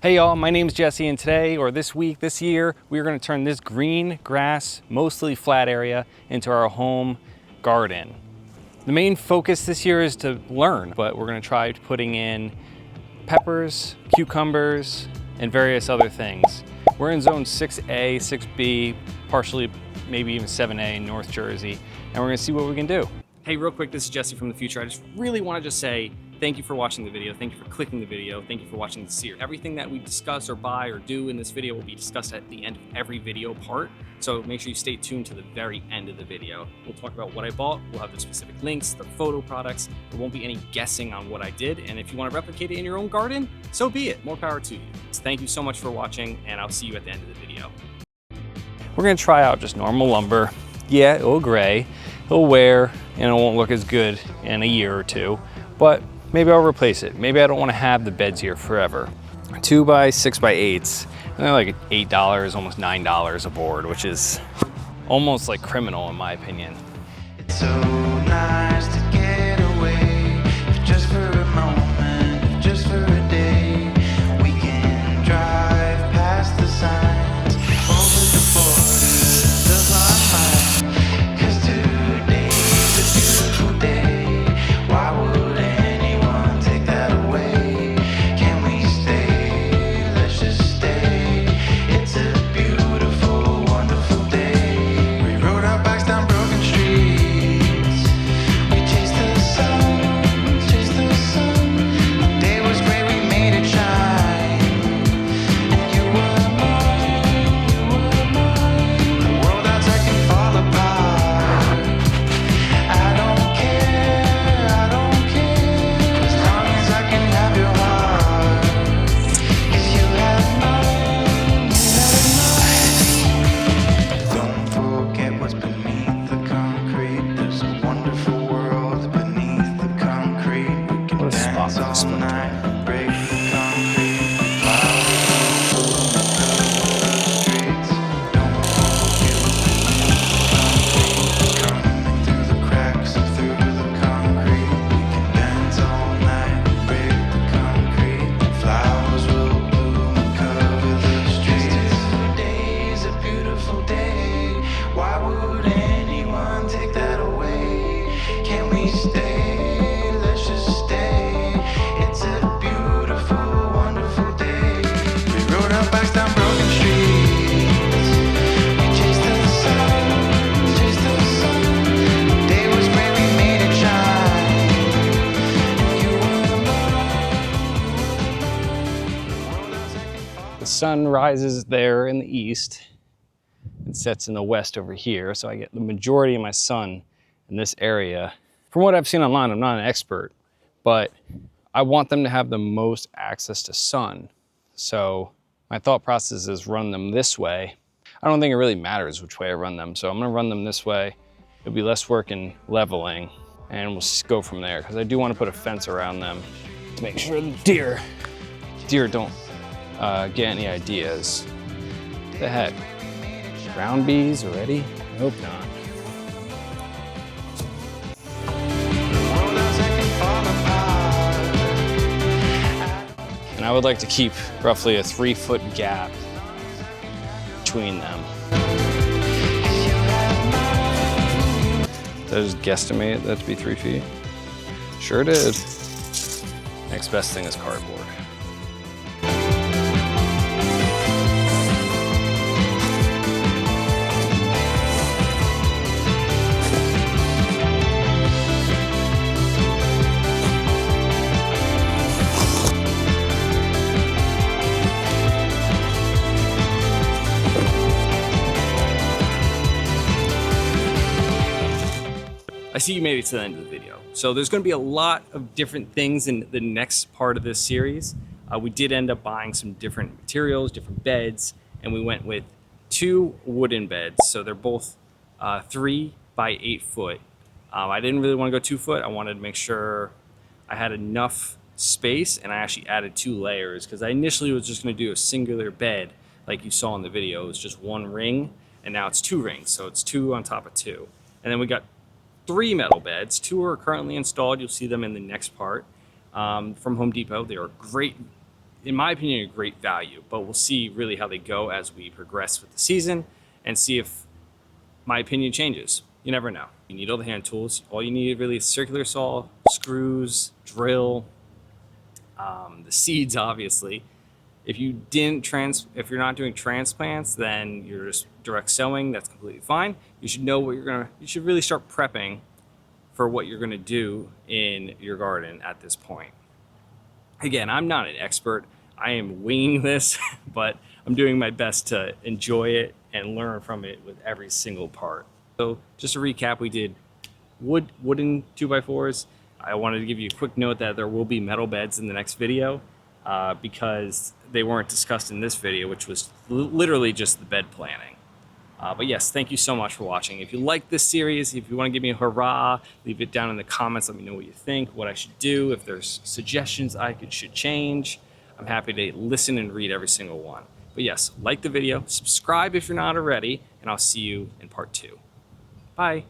Hey y'all, my name is Jesse, and today, or this week, this year, we're gonna turn this green grass, mostly flat area into our home garden. The main focus this year is to learn, but we're gonna try putting in peppers, cucumbers, and various other things. We're in zone 6A, 6B, partially maybe even 7A in North Jersey, and we're gonna see what we can do. Hey, real quick, this is Jesse from the future. I just really want to just say thank you for watching the video. Thank you for clicking the video. Thank you for watching the series. Everything that we discuss or buy or do in this video will be discussed at the end of every video part. So make sure you stay tuned to the very end of the video. We'll talk about what I bought. We'll have the specific links, the photo products. There won't be any guessing on what I did. And if you want to replicate it in your own garden, so be it. More power to you. So thank you so much for watching, and I'll see you at the end of the video. We're going to try out just normal lumber. Yeah, it'll gray, it'll wear, and it won't look as good in a year or two, but maybe I'll replace it. Maybe I don't want to have the beds here forever. 2 by 6 by 8s, and they're like $8, almost $9 a board, which is almost like criminal in my opinion. It's so nice to get away, if just for a moment, if just for a day. We can drive past the signs, over the borders of our mind. 'Cause today's a beautiful day. Why would anyone take that away? Can we stay? Let's just stay. It's a beautiful, wonderful day. We rode our bikes down broken streets. We chased the sun, chased the sun. The day was great, we made it shine. And you were mine, you were mine. The world outside can fall apart. I don't care, as long as I can have your heart. 'Cause you have mine, Don't forget what's beneath the concrete. There's a wonderful world beneath the concrete. We can What a spot dance for the all splinter. night and break the concrete. Flowers on the streets. Don't forget what's beneath the concrete. Coming through the cracks and through the concrete. We can dance all night and break the concrete. Flowers will bloom and cover the streets. Today's a beautiful day. Why would anyone take that away? Can we stay? Let's just stay. It's a beautiful, wonderful day. We rode our bikes down broken streets. We chased the sun, chased the sun. The day was great, we made it shine. And you were mine, the world outside can fall. The sun rises there in the east and sets in the west over here, so I get the majority of my sun in this area. From what I've seen online, I'm not an expert, but I want them to have the most access to sun. So my thought process is run them this way. I don't think it really matters which way I run them, so I'm gonna run them this way. It'll be less work in leveling, and we'll go from there, because I do want to put a fence around them to make sure the deer don't get any ideas. What the heck? Ground bees already? I hope not. World outside can fall apart. And I would like to keep roughly a 3-foot gap between them. Did I just guesstimate that to be 3 feet? Sure did. Next best thing is cardboard. I see you made it to the end of the video. So there's going to be a lot of different things in the next part of this series. We did end up buying some different materials, different beds, and we went with 2 wooden beds. So they're both 3 by 8 foot. I didn't really want to go 2 foot. I wanted to make sure I had enough space, and I actually added 2 layers because I initially was just going to do a singular bed like you saw in the video. It was just 1 ring, and now it's 2 rings. So it's 2 on top of 2. And then we got 3 metal beds. 2 are currently installed. You'll see them in the next part from Home Depot. They are great in my opinion, a great value, but we'll see really how they go as we progress with the season and see if my opinion changes. You never know. You need all the hand tools. All you need really is circular saw, screws, drill, the seeds, obviously. If you're not doing transplants, then you're just direct sowing. That's completely fine. You should know what you should really start prepping for what you're gonna do in your garden at this point. Again, I'm not an expert. I am winging this, but I'm doing my best to enjoy it and learn from it with every single part. So just to recap, we did wooden 2x4s. I wanted to give you a quick note that there will be metal beds in the next video because they weren't discussed in this video, which was literally just the bed planning. But yes, thank you so much for watching. If you like this series, if you want to give me a hurrah, leave it down in the comments. Let me know what you think, what I should do, if there's suggestions should change. I'm happy to listen and read every single one. But yes, like the video, subscribe if you're not already, and I'll see you in part 2. Bye.